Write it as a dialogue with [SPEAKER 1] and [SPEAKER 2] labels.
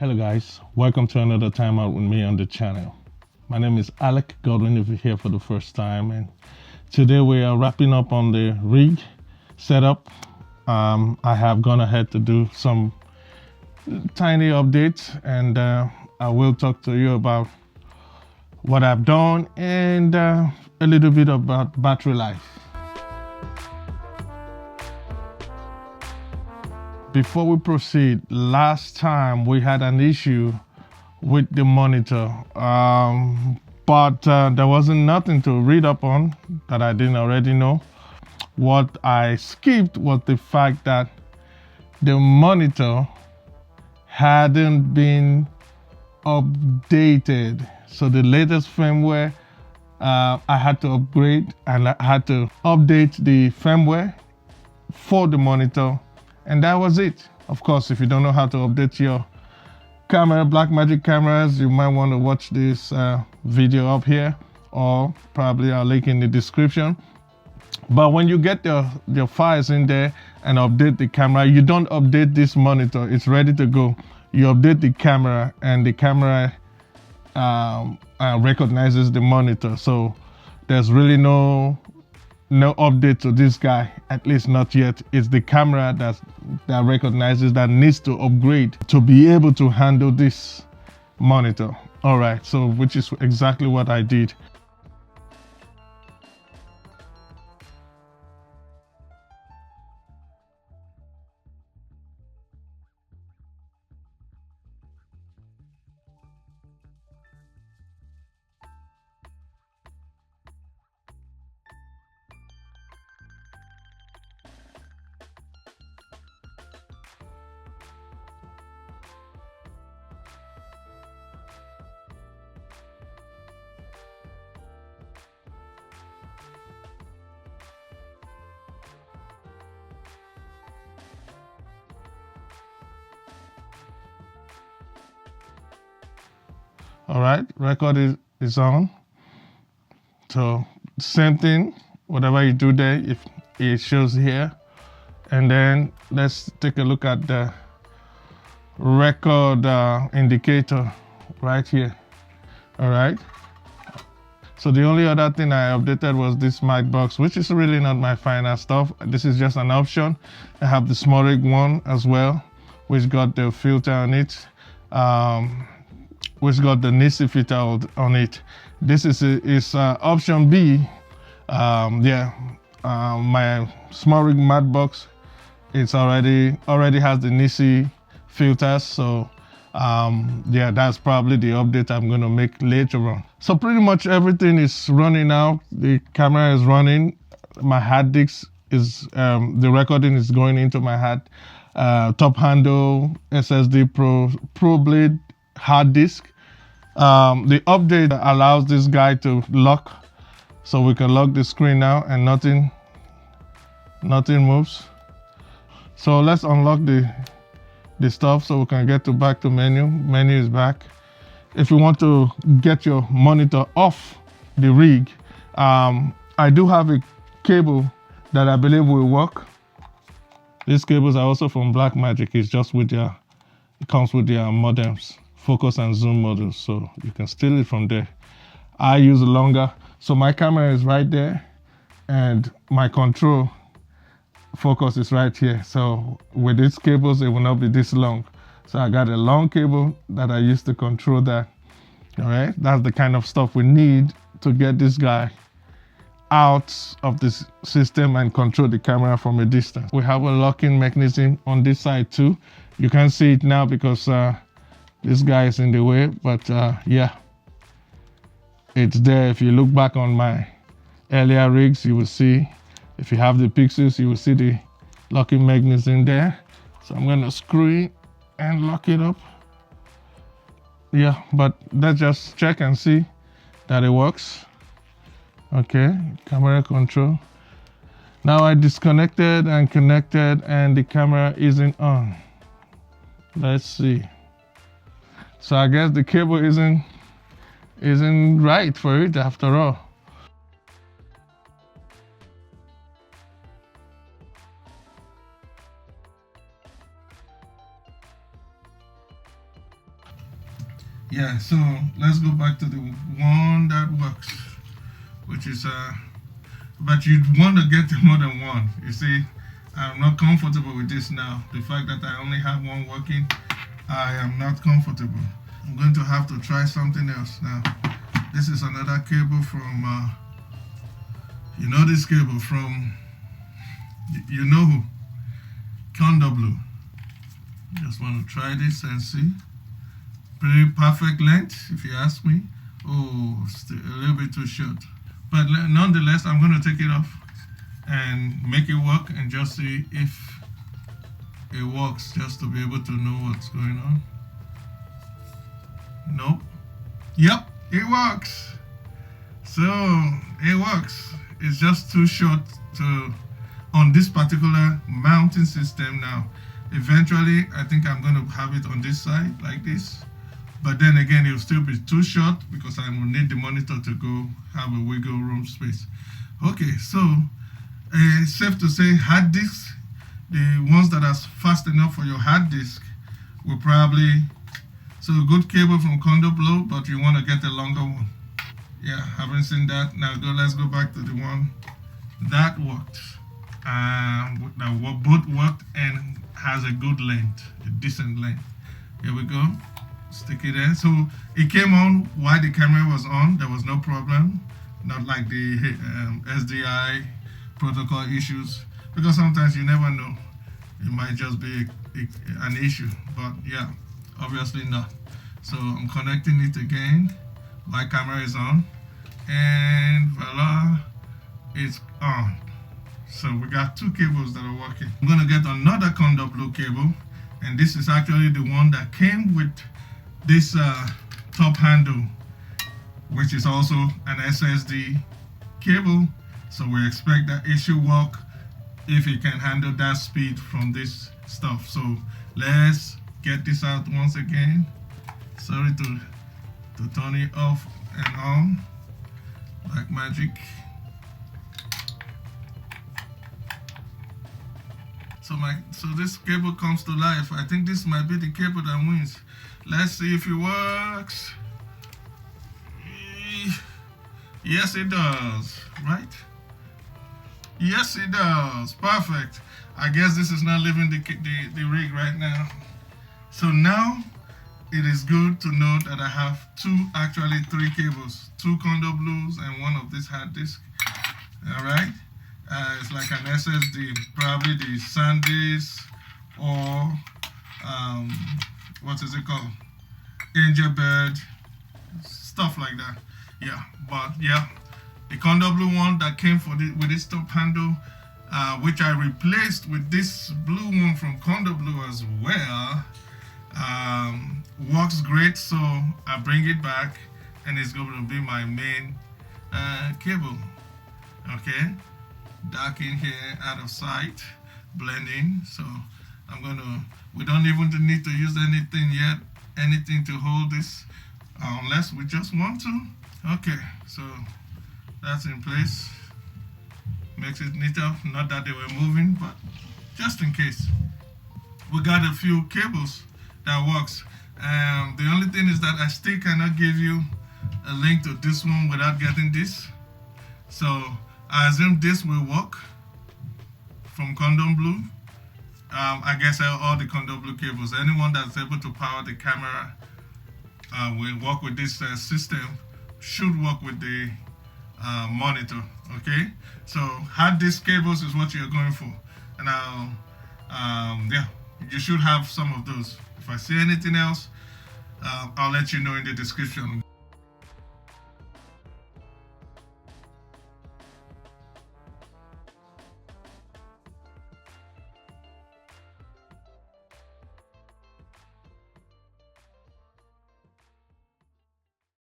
[SPEAKER 1] Hello guys, welcome to another time out with me on the channel. My name is Alec Godwin if you're here for the first time, and today we are wrapping up on the rig setup. I have gone ahead to do some tiny updates, and I will talk to you about what I've done and a little bit about battery life. Before we proceed, last time we had an issue with the monitor, but there wasn't nothing to read up on that I didn't already know. What I skipped was the fact that the monitor hadn't been updated. So the latest firmware, I had to upgrade and I had to update the firmware for the monitor, and that was it. Of course, if you don't know how to update your camera, Blackmagic cameras, you might want to watch this video up here, or probably I'll link in the description. But when you get your files in there and update the camera, you don't update this monitor, it's ready to go. You update the camera, and the camera recognizes the monitor. So there's really no update to this guy, at least not yet. It's the camera that recognizes that needs to upgrade to be able to handle this monitor. All right, so which is exactly what I did. All right, record is on. So same thing, whatever you do there, if it shows here. And then let's take a look at the record indicator right here. All right. So the only other thing I updated was this mic box, which is really not my final stuff. This is just an option. I have the small rig one as well, which got the filter on it. Which got the Nisi filter on it. This is option B. My small rig mat box, it's already has the Nisi filters. So that's probably the update I'm going to make later on. So pretty much everything is running now. The camera is running. My hard disk is the recording is going into my top handle SSD Pro Blade hard disk. The update allows this guy to lock, so we can lock the screen now and nothing moves. So let's unlock the stuff so we can get back to menu. Menu is back. If you want to get your monitor off the rig, I do have a cable that I believe will work. These cables are also from Blackmagic. It's just it comes with their modems, focus and zoom modules, so you can steal it from there. I use longer, so my camera is right there and my control focus is right here. So with these cables, it will not be this long. So I got a long cable that I use to control that. All right, that's the kind of stuff we need to get this guy out of this system and control the camera from a distance. We have a locking mechanism on this side too. You can't see it now because this guy is in the way, but yeah, it's there. If you look back on my earlier rigs, you will see, if you have the Pyxis, you will see the locking mechanism there. So I'm gonna screw it and lock it up. Yeah, but let's just check and see that it works. Okay, camera control. Now I disconnected and connected and the camera isn't on. Let's see. So I guess the cable isn't right for it after all. Yeah, so let's go back to the one that works, which is but you'd want to get more than one. You see, I'm not comfortable with this now. The fact that I only have one working, I am not comfortable. I'm going to have to try something else now. This is another cable from you know, this cable from, you know who, Condor Blue. Just want to try this and see. Pretty perfect length, if you ask me. Oh, still a little bit too short. But nonetheless, I'm going to take it off and make it work and just see if it works, just to be able to know what's going on. Nope. Yep, it works. So it works. It's just too short to on this particular mounting system now. Eventually, I think I'm going to have it on this side like this. But then again, it will still be too short because I will need the monitor to go have a wiggle room space. Okay, so safe to say hard disks, the ones that are fast enough for your hard disk will probably, so a good cable from Condor Blue, but you want to get a longer one. Yeah, haven't seen that. Now let's go back to the one that worked. That both worked and has a good length, a decent length. Here we go. Stick it in. So it came on while the camera was on. There was no problem. Not like the SDI protocol issues, because sometimes you never know. It might just be an issue. But yeah, obviously not. So I'm connecting it again. My camera is on, and voila, it's on. So we got two cables that are working. I'm gonna get another Condor Blue cable, and this is actually the one that came with this top handle, which is also an SSD cable. So we expect that it should work if it can handle that speed from this stuff. So let's get this out once again. Sorry to turn it off and on like magic. So this cable comes to life. I think this might be the cable that wins. Let's see if it works. Yes, it does, right? Yes, it does. Perfect. I guess this is not leaving the rig right now. So now it is good to know that I have actually three cables, two Condor Blues and one of this hard disk. All right. It's like an SSD, probably the SanDisk or what is it called? Angel Bird, stuff like that. Yeah, but yeah, the Condor Blue one that came with this top handle, which I replaced with this blue one from Condor Blue as well, works great. So I bring it back, and it's going to be my main cable. Okay, dark in here, out of sight, blending. So we don't even need to use anything to hold this, unless we just want to. Okay, so that's in place. Makes it neater. Not that they were moving, but just in case. We got a few cables that works. The only thing is that I still cannot give you a link to this one without getting this. So I assume this will work from Condor Blue. I guess all the Condor Blue cables, anyone that's able to power the camera will work with this system, should work with the monitor. Okay, so hard disk cables is what you're going for, and yeah, you should have some of those. If I see anything else, I'll let you know in the description.